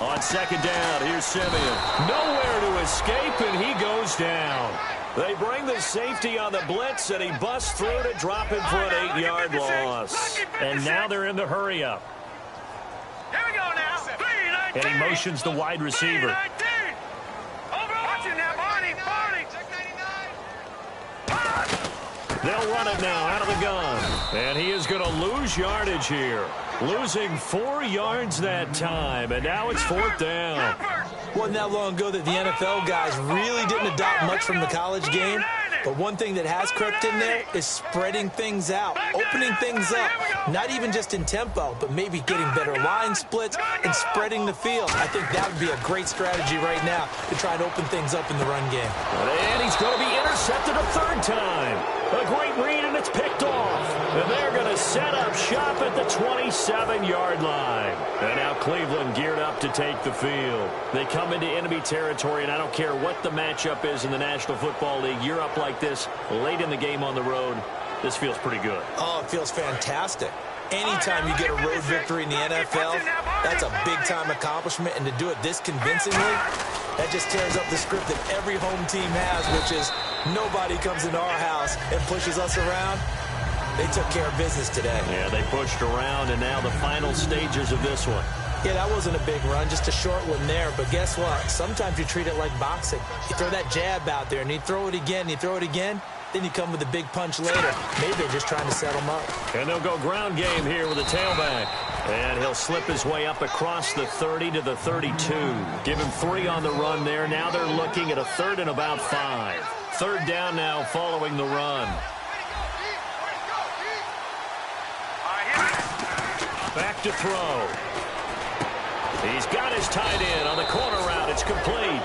On second down, here's Simeon. Nowhere to escape, and he goes down. They bring the safety on the blitz, and he busts through to drop him for an 8-yard loss. And now they're in the hurry-up. Here we go now. 3-19. And he motions the wide receiver. 3-19. Over. Watch it now, Barney. Barney. Check 99. They'll run it now out of the gun. And he is going to lose yardage here. Losing 4 yards that time, and now it's fourth down. Wasn't that long ago that the NFL guys really didn't adopt much from the college game. But one thing that has crept in there is spreading things out, opening things up, not even just in tempo, but maybe getting better line splits and spreading the field. I think that would be a great strategy right now to try and open things up in the run game. And he's going to be intercepted a third time. A great read, and it's picked off. And they're going to set up shop at the 27-yard line. And now Cleveland geared up to take the field. They come into enemy territory, and I don't care what the matchup is in the National Football League. You're up like this late in the game on the road. This feels pretty good. Oh, it feels fantastic. Anytime you get a road victory in the NFL, that's a big-time accomplishment. And to do it this convincingly, that just tears up the script that every home team has, which is Nobody comes into our house and pushes us around. They took care of business today. Yeah, they pushed around, and now the final stages of this one. Yeah, that wasn't a big run, just a short one there. But guess what? Sometimes you treat it like boxing. You throw that jab out there, and you throw it again, you throw it again. Then you come with a big punch later. Maybe they're just trying to set them up. And they'll go ground game here with a tailback. And he'll slip his way up across the 30 to the 32. Give him 3 on the run there. Now they're looking at a 3rd and about 5. 3rd down now following the run. Back to throw. He's got his tight end on the corner route. It's complete.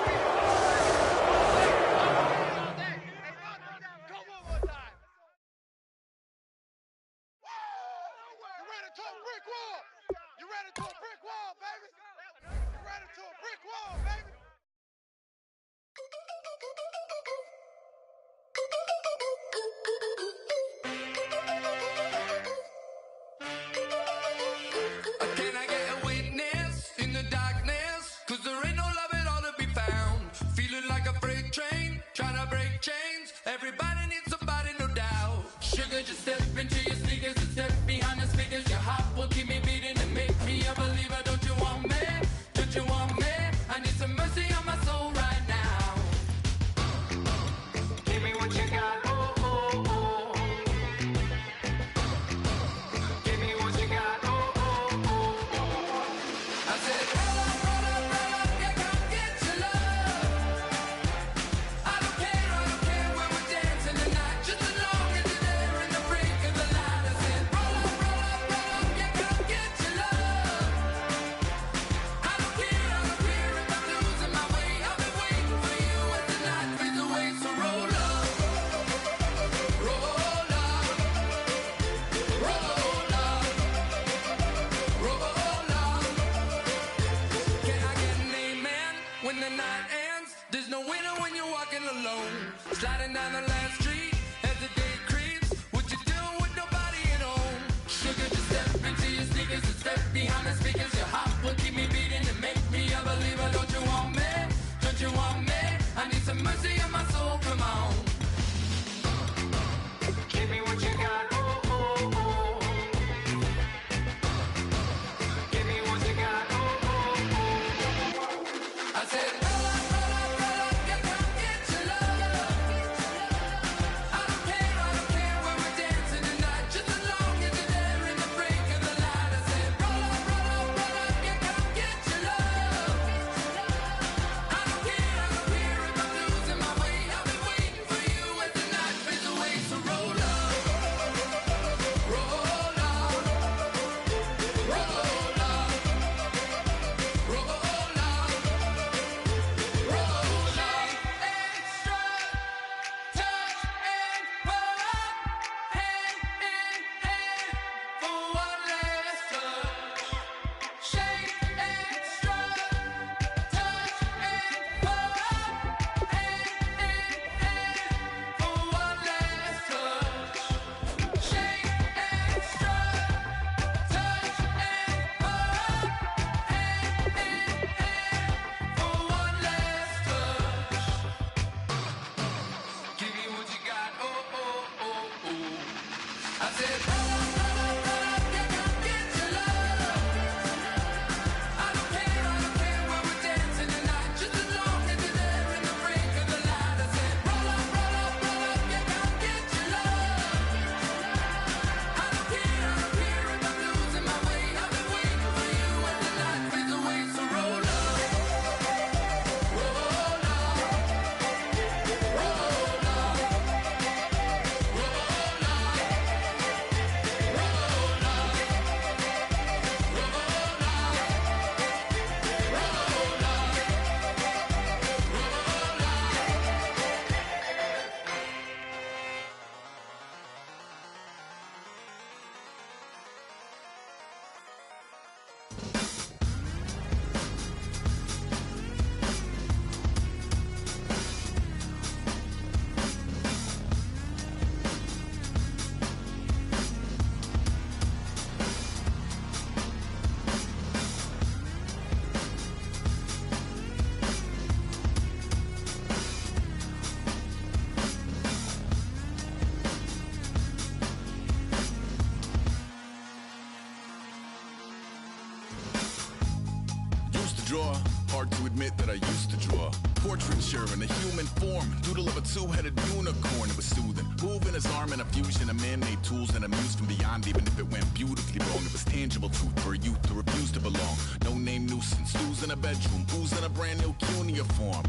draw. Hard to admit that I used to draw. Portraiture in a human form. Doodle of a two-headed unicorn. It was soothing. Moving his arm in a fusion of man-made tools and a muse from beyond. Even if it went beautifully wrong, it was tangible truth for a youth to refuse to belong. No name nuisance. Who's in a bedroom? Who's in a brand new cuneiform?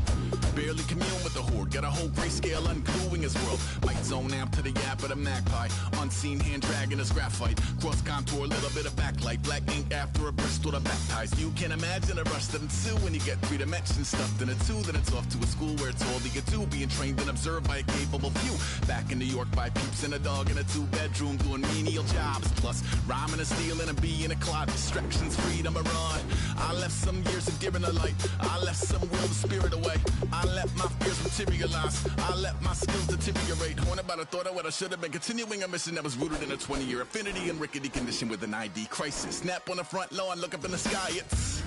Barely commune with the horde. Got a whole grayscale ungluing his world. Might zone amp to the yap of a magpie. Unseen hand dragging his graphite. Cross contour, little bit of backlight. Black ink after a Bristol to baptize. You can imagine a rush that ensue when you get three dimensions stuffed in a two. Then it's off to a school where it's all that you do. Being trained and observed by a capable few. Back in New York by peeps and a dog in a two-bedroom doing menial jobs. Plus rhyming and stealing and being a clod. Distractions, freedom, a run. I left some years of deer in the light. I left some will the spirit away. I let my fears materialize. I let my skills deteriorate. Horn about a thought of what I should have been. Continuing a mission that was rooted in a 20-year affinity and rickety condition with an ID crisis. Snap on the front lawn, look up in the sky. It's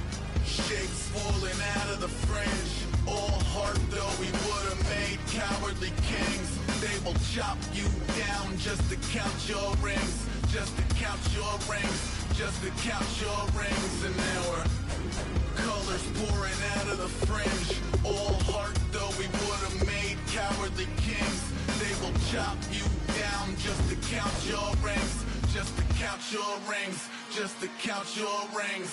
shapes falling out of the fringe. All heart though we would have made cowardly kings. They will chop you down just to count your rings. Just to count your rings. Just to count your rings. And now we're colors pouring out of the fringe. All heart though we would have made cowardly kings. They will chop you down just to count your rings. Just to count your rings. Just to count your rings.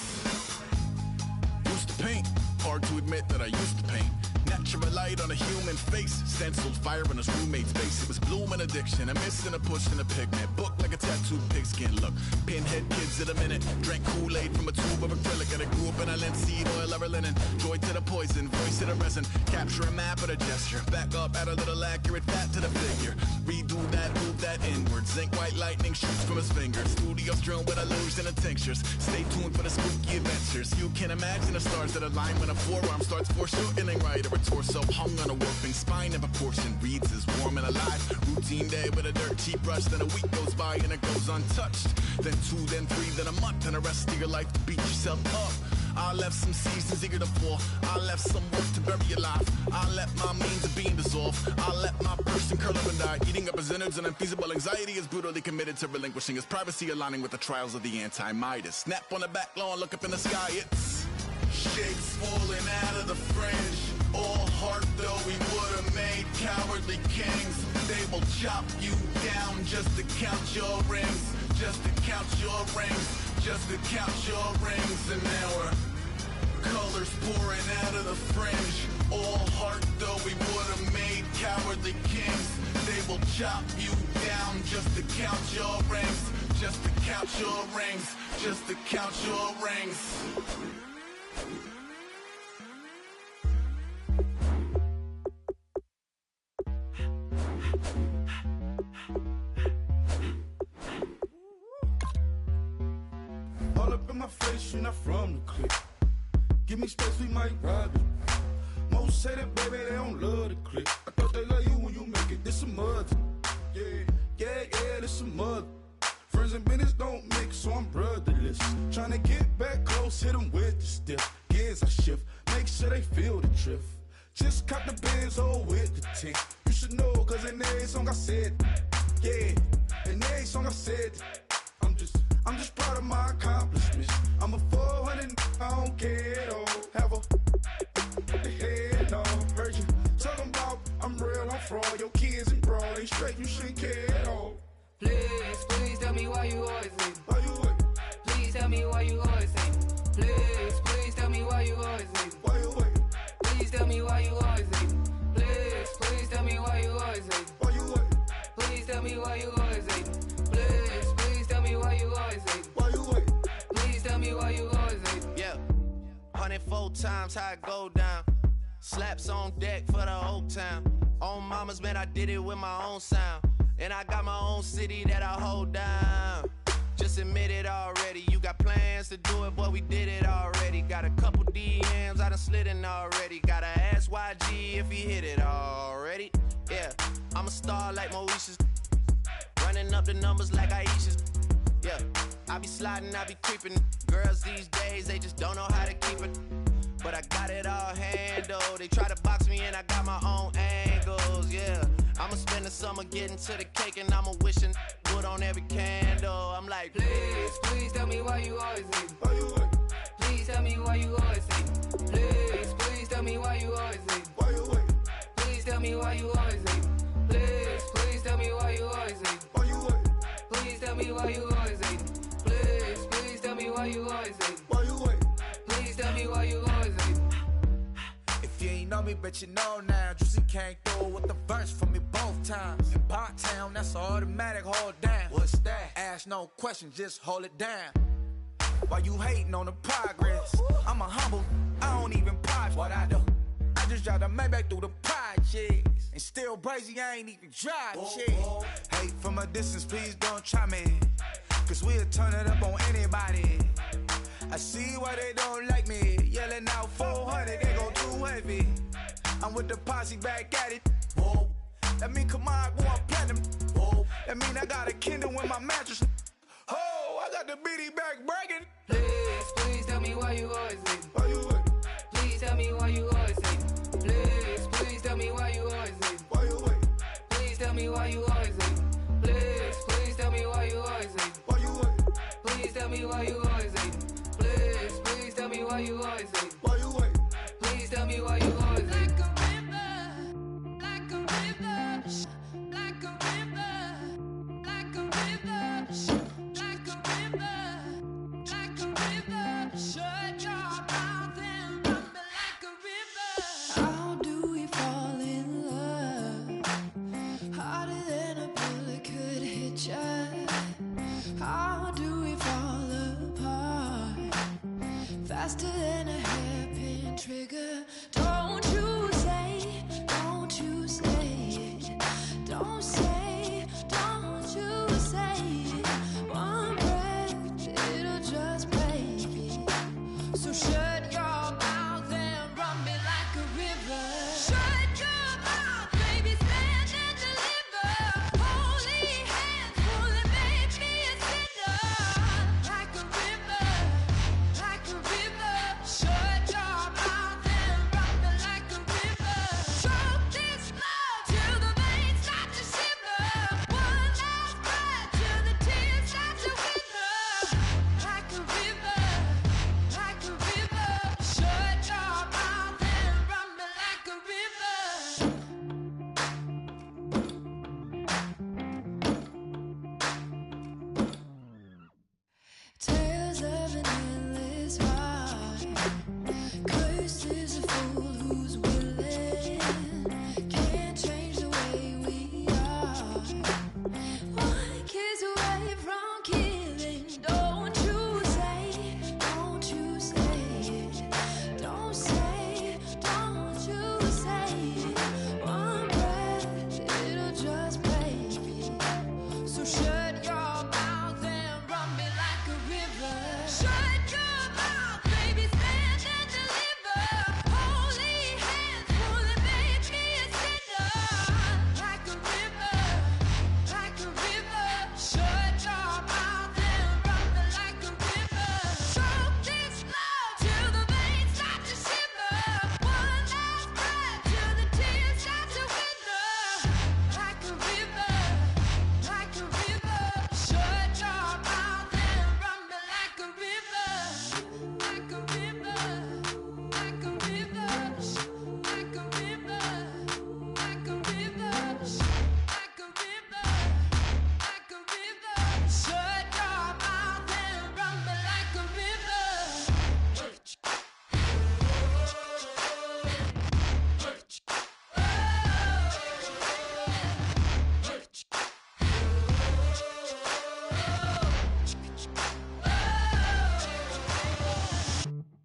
Used to paint. Hard to admit that I used to paint. Natural light on a human face. Stenciled fire in his roommate's face. It was bloom and addiction. A miss and a push and a pigment. Book like a tattooed pigskin look. Pinhead kids in a minute. Drank Kool-Aid from a tube of acrylic. And I grew up in a linseed oil ever linen. Joy to the poison. Voice to the resin. Capture a map of a gesture. Back up, add a little accurate fat to the figure. Redo that, move that inward. Zinc white lightning shoots from his fingers. Studio strewn with illusion and tinctures. Stay tuned for the spooky adventures. You can imagine the stars that align when a forearm starts foreshortening right. Or a torso hung on a warping spine of a portion. Reads as warm and alive. Routine day with a dirt cheap brush. Then a week goes by and it goes untouched. Then 2, then 3, then a month. And the rest of your life to beat yourself up. I left some seasons eager to fall. I left some work to bury alive. I let my means of being dissolved. I let my person curl up and die. Eating up his innards and unfeasible anxiety is brutally committed to relinquishing his privacy, aligning with the trials of the anti-Midas. Snap on the back lawn, look up in the sky. It's shapes falling out of the fringe. All heart though we would have made cowardly kings. They will chop you down just to count your rings. Just to count your rings. Just to count your rings. And now we're colors pouring out of the fringe. All heart though we would have made cowardly kings. They will chop you down just to count your rings. Just to count your rings. Just to count your rings. All up in my face, you're not from the clique. Give me space, we might ride it. Most say that, baby, they don't love the clique. I thought they love you when you make it. This a mud. Yeah, this a mud. Friends and business don't mix, so I'm brotherless. Tryna get back close, hit them with the stiff. Gears I shift, make sure they feel the drift. Just cop the Benz, hold with the tick. You should know, cause in every song I said, yeah, in every song I said, I'm just proud of my accomplishments. I'm a 400, I don't care at all. Have a head on. Heard you talking about I'm real, I'm fraud. Your kids and broad, they straight, you shouldn't care at all. Please tell me why you always hate. Why you wait? Please tell me why you always hate. Please tell me why you always hate. Why you wait? Please tell me why you always hate. Please tell me why you always hate. Why you wait? Please tell me why you always hate. Please tell me why you always hate. Why you wait? Please tell me why you always hate. Yeah, 104 times how it go down. Slaps on deck for the whole town. On mamas, man, I did it with my own sound. And I got my own city that I hold down. Just admit it already. You got plans to do it, boy, we did it already. Got a couple DMs, I done slid in already. Gotta ask YG if he hit it already. Yeah, I'm a star like Moesha's. Running up the numbers like Aisha's. Yeah, I be sliding, I be creeping. Girls these days, they just don't know how to keep it. But I got it all handled. They try to box me and I got my own angles, yeah. I'ma spend the summer getting to the cake and I'ma wishing wood on every candle. I'm like, Please tell me why you always hate. Why you wait? Please tell me why you always hate. tell me why you always hate. Why you wait? Please tell me why you always hate. Please tell me why you always hate. Why you wait? Please tell me why you always hate. Please tell me why you always hate. Why you wait? Please tell me why you always hate. If you ain't know me, bet you know now. Juicy came through with the verse for me both times. In Bot Town, that's automatic, hold down. What's that? Ask no question, just hold it down. Why you hating on the progress? I'm a humble, I don't even pause what I do. I just drive the Maybach through the projects. And still brazy, I ain't even drive shit. Hate from a distance, please don't try me. Cause we'll turn it up on anybody. I see why they don't like me. Yelling out 400, they go too heavy. I'm with the posse back at it. Whoa. That mean come on, go on platinum. Whoa. That mean I got a Kindle in my mattress. Oh, I got the BD back bragging. Please tell me why you always hate. Why you wait? Please tell me why you always hate. Please tell me why you always hate. Why you wait? Please tell me why you always hate. Please tell me why you always hate. Why you wait? Please tell me why you always hate. Please tell me why you always hate. Why you wait? Please tell me why you always hate. Like a river, like a river, like a river, like a river, like a river. Shut your mouth and run me like a river. How do we fall in love? Harder than a bullet could hit ya. How do we fall apart? Faster than a hairpin trigger. Don't you say, don't you say it. Don't say, don't you say it. One breath, it'll just break it. So shut your mouth and run me like a river. Shut your mouth, baby, stand and deliver. Holy hands, pulling, make me a sinner. Like a river, like a river. Shut your mouth and run me like a river. Choke this love till the veins start to shiver. One last breath till the tears start to wither. Like a river, like a river. Shut your mouth and run me like a river. Tales of an endless ride. Cursed is a fool who's willing. Can't change the way we are. One kiss away from killing. Don't you say it. Don't say, don't you say it. One breath, it'll just break it. So shut your mouth and run me like a river. Shut your mouth, baby, stand and deliver. Holy hands, pulling, make me a sinner. Like a river, like a river. Shut your mouth and run me like a river. Choke this love till the veins start to shiver. One last breath till the tears start to wither. Like a river, like a river. Shut your mouth and run me like a river. Like a river, like a river. Like a river, like a river. Like a river, like a river. Shut your mouth and run me like a river.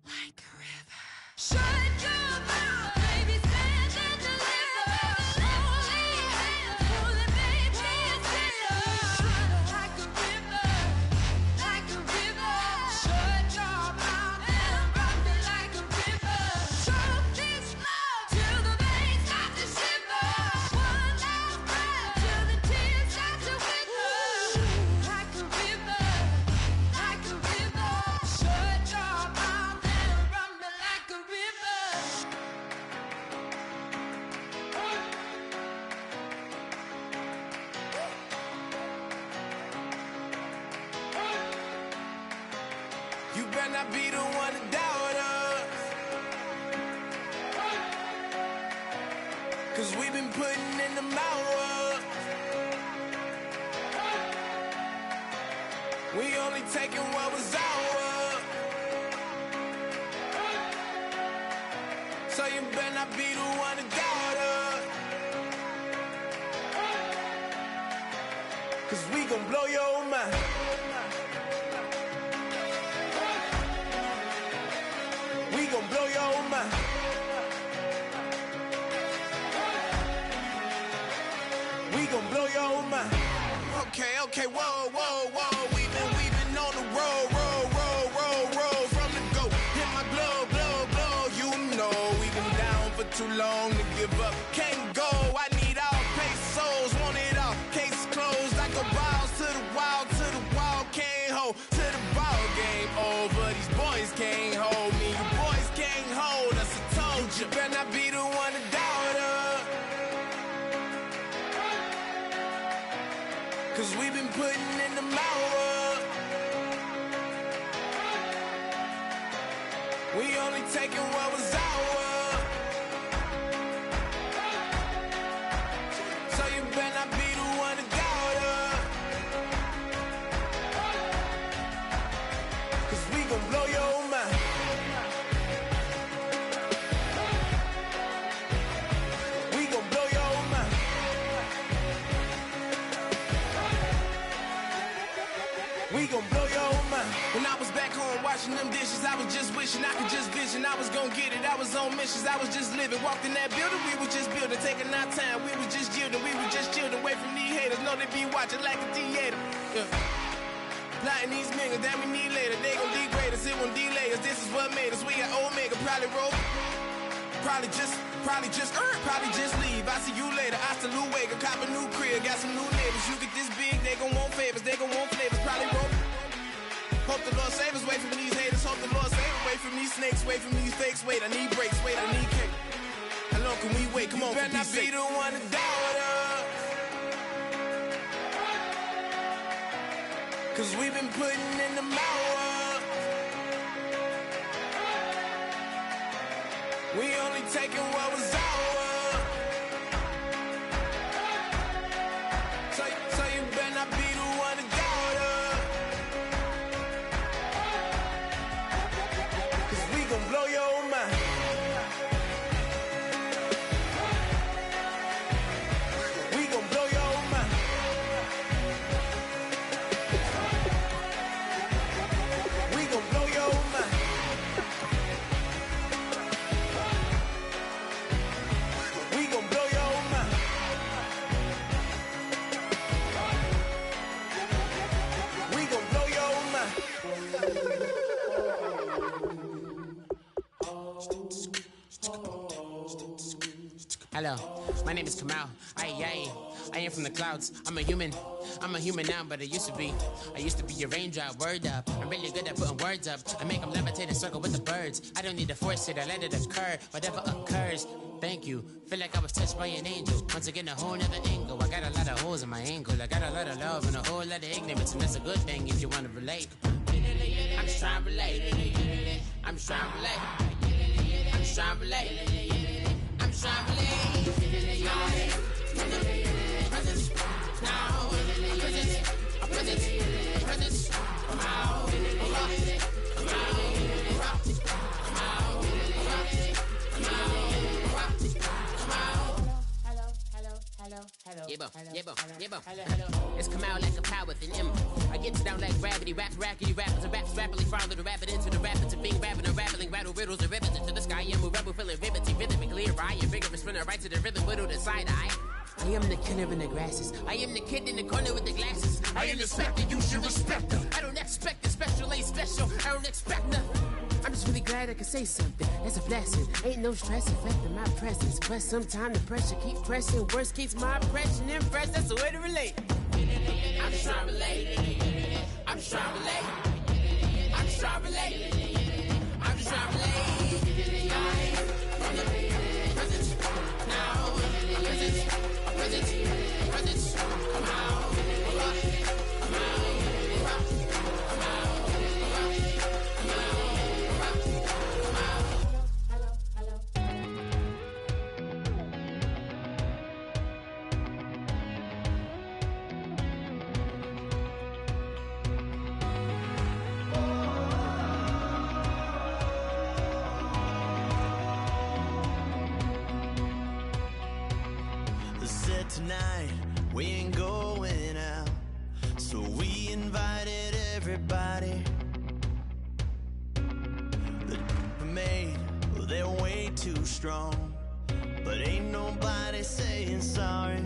Like a river. Shut your mouth, baby, stand and deliver. Holy hands, pulling, make me a sinner. Like a river, like a river. Shut your mouth and run me like a river. Choke this love till the veins start to shiver. One last breath till the tears start to wither. Like a river, like a river. Shut your mouth and run me like a river. You better not be the one to doubt us. Cause we've been putting in the hours. We only taking what was ours. So you better not be the one to doubt us. Cause we gon' blow your mind. We gon' blow your mind. We gon' blow your mind. Okay, whoa. We've been on the road. From the go, hit my glow. You know we been down for too long to give up. Can't go. I need all pesos, want it all. Case closed. I go balls to the wall. Can't hold to the ball game over. These boys can't hold me. You boys can't hold us. I told you. Better not be the one to doubt us. Cause we've been putting in the hours. We only taking what was ours. So you better not be the one to doubt us. Cause we gon' blow your mind. We gon' blow your mind. We gon' blow your mind. When I was back home washing them dishes, I was just wishing I could just vision. I was gon' get it, I was on missions, I was just living. Walked in that building, we was just building, taking our time. We was just yielding, we was just chilling away from these haters. Know they be watching like a theater. Yeah. Plotting these niggas that we need later. They gon' degrade us, it won't delay us. This is what made us. We got Omega, probably roll. Probably just leave. I see you later. I salute Wake, cop a new crib, got some new neighbors. You get this big, they gon' want favors, they gon' want flavors. Probably roll. Hope the Lord save us, wait from these haters. Hope the Lord save us, wait from these snakes, wait from these fakes. Wait, I need breaks, wait, I need cake. How long can we wait? Come on, better not be the one to doubt us. Cause we've been putting in the hours. We only taking what was ours. So you better not be the one to doubt us. Cause we gon' blow your mind. We gon' blow your mind. We gon' blow your mind. We gon' blow your mind. We gon' blow your mind. Hello, my name is Kamal. I am from the clouds. I'm a human now, but I used to be a raindrop. Word up, I'm really good at putting words up. I make them levitate and circle with the birds. I don't need to force it, I let it occur. Whatever occurs, thank you. Feel like I was touched by an angel. Once again, a whole nother angle. I got a lot of holes in my angle. I got a lot of love and a whole lot of ignorance, and that's a good thing if you want to relate. I'm just trying to relate. I'm just trying to relate. I'm just trying to relate. I'm just trying to relate. Presence, now, presence, come out, It's come out like a power within him. I get down like gravity, rappers and raps rapidly follow the rapid into the rapids of being rapping and rattling, rattle riddles and ribbons into the sky. I'm a rebel feeling rhythmically right and vigorous, spinning right to the rhythm, widow to side eye. I am the killer in the grasses. I am the kid in the corner with the glasses. I am the specter, you should respect them. I don't expect the special, ain't special. I don't expect nothing. I'm just really glad I can say something. That's a blessing. Ain't no stress affecting my presence. But sometimes the pressure keep pressing. Worst keeps my impression impressed. That's the way to relate. I'm just trying to relate. I'm just trying to relate. I'm just trying to relate. I'm just trying to relate. From the presence now. Presence, come out. everybody. The made, well, they're way too strong, but ain't nobody saying sorry.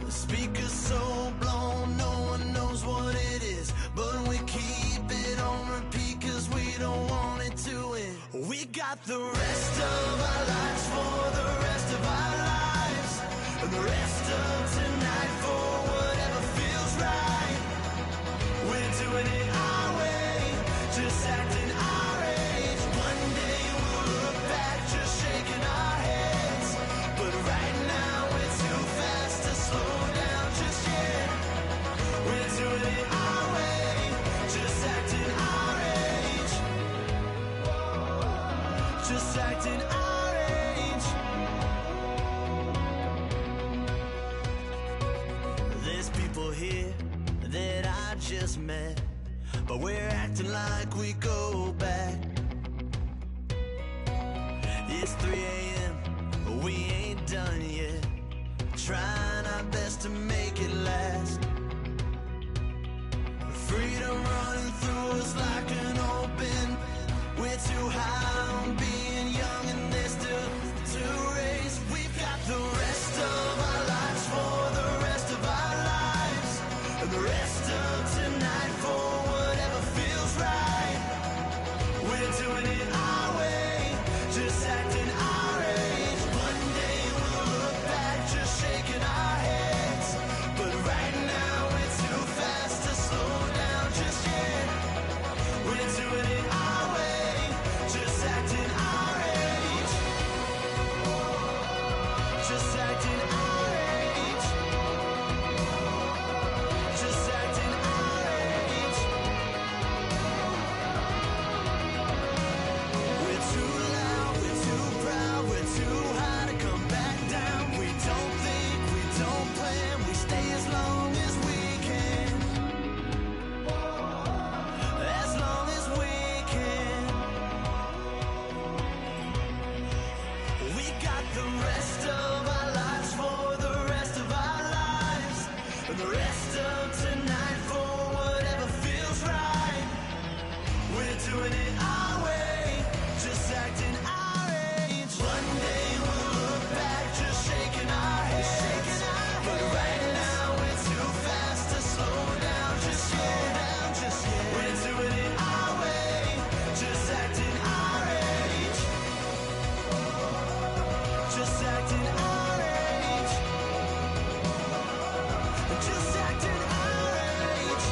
The speaker's so blown, no one knows what it is, but we keep it on repeat cause we don't want it to end. We got the rest of our lives for the rest of our lives, and the rest of tonight for whatever feels right. We're doing it our way, just acting our age. One day we'll look back just shaking our heads, but right now we're too fast to slow down just yet. We're doing it our way, just acting our age, just acting our age. There's people here that I just met, but we're acting like we go back. It's 3 a.m., but we ain't done yet, trying our best to make it last. Freedom running through us like an open. We're too high on being young and there's still to race. We've got the rest of our lives for the rest of our lives, and the rest of tonight for whatever feels right. We're doing it our way, just acting our age. One day we'll look back just shaking our heads, but right now we're too fast to slow down just yet. We're doing it our way, just acting our age, just acting our age, just acting our age. We're too loud, we're too proud, we're too high to come back down. We don't think, we don't plan, we stay as long as we can, as long as we can. We got the rest of our lives for the rest of our lives, and the rest of tonight for whatever feels right. We're doing it our way, just acting our age. One day we'll look back just shaking our heads, but right now we're too fast to slow down just yet. We're doing it our way, just acting our age, just acting our age, just acting our age.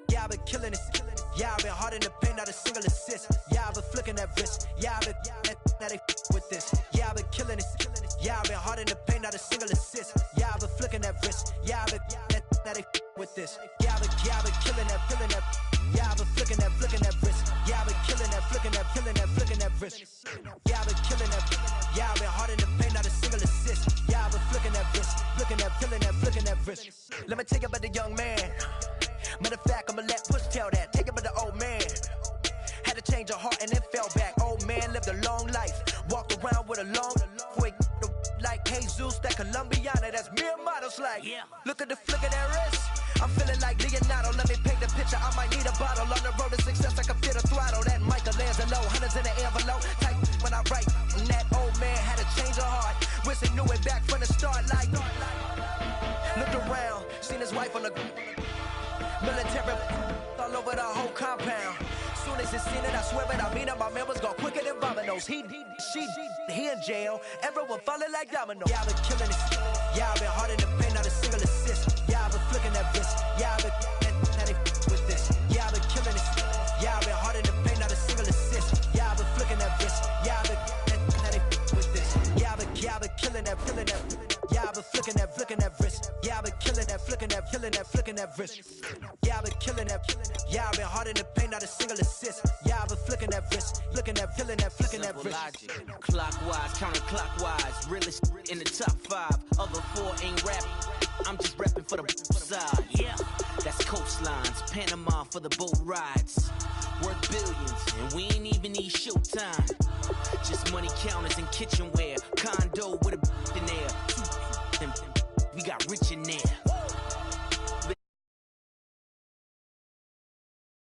Yeah, I've been killing it. Yeah, I've been hard in the paint, not a single assist. Yeah, I've been flicking that wrist. Yeah, I've been now they with this. Yeah, I've been killing it. Yeah, I've been hard in the paint, not a single assist. Yeah, I've been flicking that wrist. Yeah, I've been now they with this. Yeah, I've been killing that, killing that. Yeah, I've been flicking that wrist. Yeah, I've been killing that, flicking that, flicking that wrist. Yeah, I've been killing that. Yeah, I've been hard in the paint, not a single assist. Yeah, I've been flicking that wrist, flicking that, flicking that wrist. Let me tell you about the young man. Matter of fact, I'ma let Push tell that. Take it about the old man. Had to change her heart and then fell back. Old man lived a long life. Walked around with a long way like Jesus, that Colombiana. That's mere models like. Yeah. Look at the flick of that wrist. I'm feeling like Leonardo. Let me paint the picture. I might need a bottle. On the road to success, I can fit a throttle. That Michelangelo, hundreds in the envelope. Type when I write. And that old man had to change her heart. Wish he knew it back from the start. Like, looked around, seen his wife on the military all over the whole compound. Soon as he seen it, I swear it, I mean it. My man was gone quicker than Domino's. He in jail. Everyone falling like dominoes. Yeah, I've been killing it. Yeah, I've been hard in the paint, not a single assist. Yeah, I've been flicking that wrist. Yeah, I've been with this. Yeah, I've been killing it. Yeah, I've been hard in the paint, not a single assist. Yeah, I've been flicking that wrist. Yeah, I've been with this. Yeah, I've been killing that, Yeah, I've been flicking flicking that wrist. Yeah, I've been killing that. Yeah, I've been hard in the paint, not a single assist. Yeah, I've been flicking that wrist, flicking that, killing that, flicking that wrist. Logic. Clockwise, counterclockwise, realest in the top 5. Other 4 ain't rap. I'm just repping for the side. Yeah, that's coastlines, Panama for the boat rides. Worth billions, and we ain't even need showtime. Just money counters and kitchenware. Condo with a in there. We got rich in there.